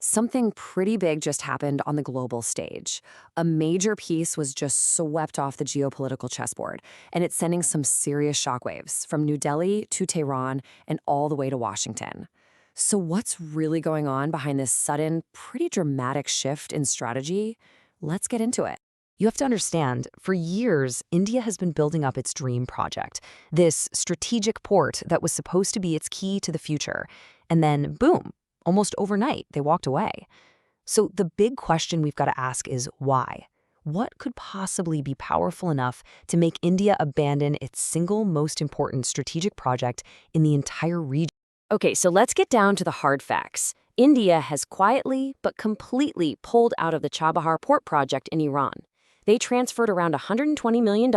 Something pretty big just happened on the global stage. A major piece was just swept off the geopolitical chessboard, and it's sending some serious shockwaves from New Delhi to Tehran and all the way to Washington. So, what's really going on behind this sudden, pretty dramatic shift in strategy? Let's get into it. You have to understand, for years, India has been building up its dream project, this strategic port that was supposed to be its key to the future. And then, boom, almost overnight, they walked away. So the big question we've got to ask is why? What could possibly be powerful enough to make India abandon its single most important strategic project in the entire region? Okay, so let's get down to the hard facts. India has quietly but completely pulled out of the Chabahar Port project in Iran. They transferred around $120 million,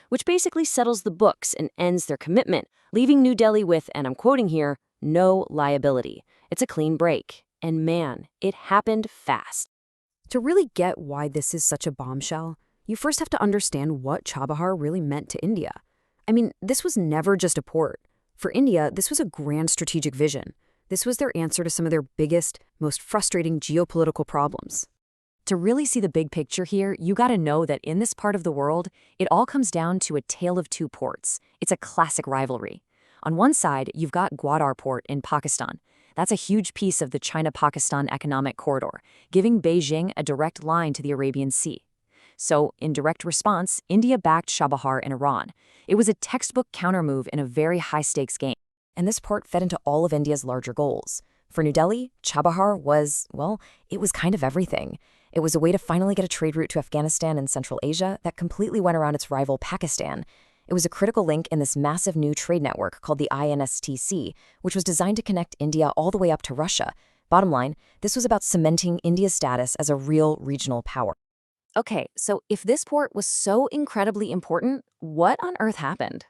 which basically settles the books and ends their commitment, leaving New Delhi with, and I'm quoting here, no liability. It's a clean break. And man, it happened fast. To really get why this is such a bombshell, you first have to understand what Chabahar really meant to India. I mean, this was never just a port. For India, this was a grand strategic vision. This was their answer to some of their biggest, most frustrating geopolitical problems. To really see the big picture here, you gotta know that in this part of the world, it all comes down to a tale of two ports. It's a classic rivalry. On one side, you've got Gwadar Port in Pakistan. That's a huge piece of the China-Pakistan economic corridor, giving Beijing a direct line to the Arabian Sea. So, in direct response, India backed Chabahar in Iran. It was a textbook countermove in a very high-stakes game. And this port fed into all of India's larger goals. For New Delhi, Chabahar was, well, it was kind of everything. It was a way to finally get a trade route to Afghanistan and Central Asia that completely went around its rival Pakistan. It was a critical link in this massive new trade network called the INSTC, which was designed to connect India all the way up to Russia. Bottom line, this was about cementing India's status as a real regional power. Okay, so if this port was so incredibly important, what on earth happened?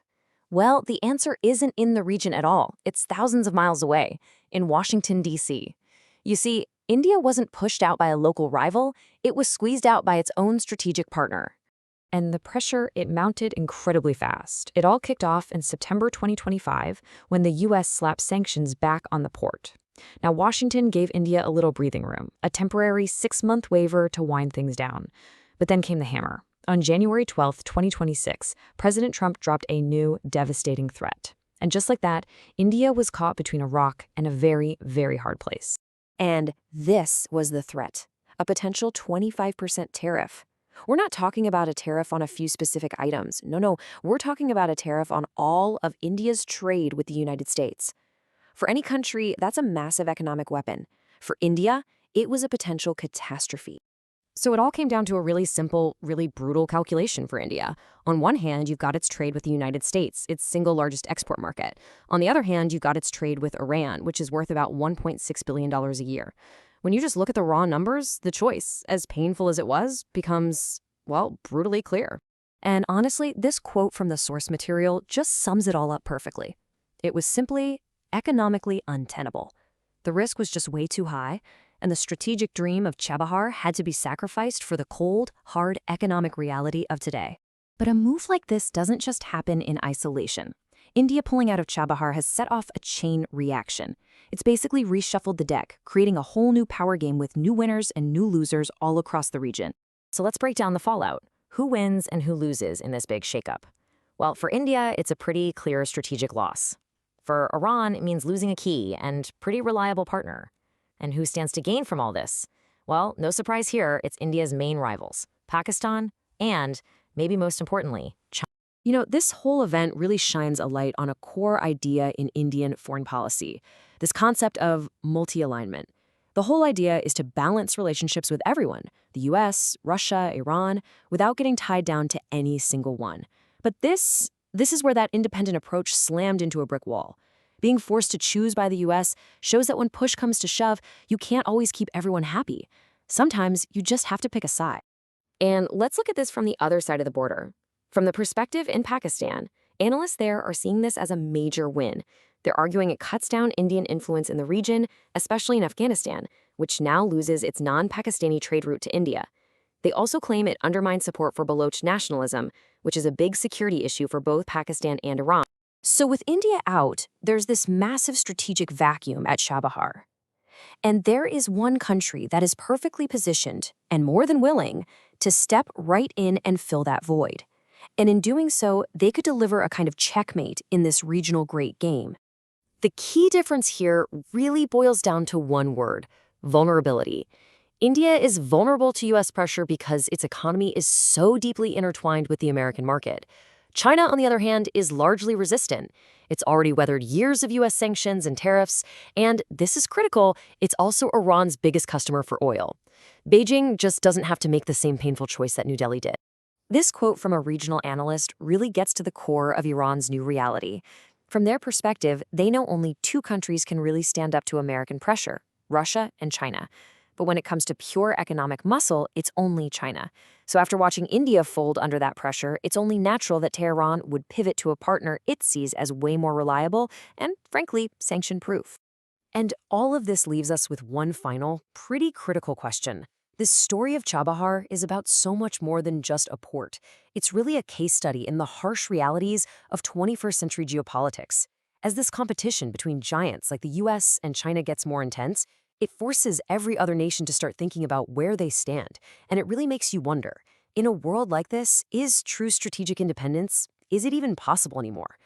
Well, the answer isn't in the region at all. It's thousands of miles away, in Washington, D.C. You see, India wasn't pushed out by a local rival, it was squeezed out by its own strategic partner. And the pressure, it mounted incredibly fast. It all kicked off in September 2025 when the U.S. slapped sanctions back on the port. Now, Washington gave India a little breathing room, a temporary 6-month waiver to wind things down. But then came the hammer. On January 12, 2026, President Trump dropped a new, devastating threat. And just like that, India was caught between a rock and a very, very hard place. And this was the threat, a potential 25% tariff. We're not talking about a tariff on a few specific items. No, we're talking about a tariff on all of India's trade with the United States. For any country, that's a massive economic weapon. For India, it was a potential catastrophe. So it all came down to a really simple, really brutal calculation for India. On one hand, you've got its trade with the United States, its single largest export market. On the other hand, you've got its trade with Iran, which is worth about $1.6 billion a year. When you just look at the raw numbers, the choice, as painful as it was, becomes, well, brutally clear. And honestly, this quote from the source material just sums it all up perfectly. It was simply economically untenable. The risk was just way too high, and the strategic dream of Chabahar had to be sacrificed for the cold, hard economic reality of today. But a move like this doesn't just happen in isolation. India pulling out of Chabahar has set off a chain reaction. It's basically reshuffled the deck, creating a whole new power game with new winners and new losers all across the region. So let's break down the fallout. Who wins and who loses in this big shakeup? Well, for India, it's a pretty clear strategic loss. For Iran, it means losing a key and pretty reliable partner. And who stands to gain from all this? Well, no surprise here, it's India's main rivals, Pakistan and, maybe most importantly, China. You know, this whole event really shines a light on a core idea in Indian foreign policy, this concept of multi-alignment. The whole idea is to balance relationships with everyone, the US, Russia, Iran, without getting tied down to any single one. But this is where that independent approach slammed into a brick wall. Being forced to choose by the US shows that when push comes to shove, you can't always keep everyone happy. Sometimes you just have to pick a side. And let's look at this from the other side of the border. From the perspective in Pakistan, analysts there are seeing this as a major win. They're arguing it cuts down Indian influence in the region, especially in Afghanistan, which now loses its non-Pakistani trade route to India. They also claim it undermines support for Baloch nationalism, which is a big security issue for both Pakistan and Iran. So with India out, there's this massive strategic vacuum at Chabahar. And there is one country that is perfectly positioned, and more than willing, to step right in and fill that void. And in doing so, they could deliver a kind of checkmate in this regional great game. The key difference here really boils down to one word: vulnerability. India is vulnerable to U.S. pressure because its economy is so deeply intertwined with the American market. China, on the other hand, is largely resistant. It's already weathered years of U.S. sanctions and tariffs, and this is critical, it's also Iran's biggest customer for oil. Beijing just doesn't have to make the same painful choice that New Delhi did. This quote from a regional analyst really gets to the core of Iran's new reality. From their perspective, they know only two countries can really stand up to American pressure: Russia and China. But when it comes to pure economic muscle, it's only China. So after watching India fold under that pressure, it's only natural that Tehran would pivot to a partner it sees as way more reliable and, frankly, sanction-proof. And all of this leaves us with one final, pretty critical question. This story of Chabahar is about so much more than just a port. It's really a case study in the harsh realities of 21st century geopolitics. As this competition between giants like the US and China gets more intense, it forces every other nation to start thinking about where they stand. And it really makes you wonder, in a world like this, is true strategic independence, is it even possible anymore?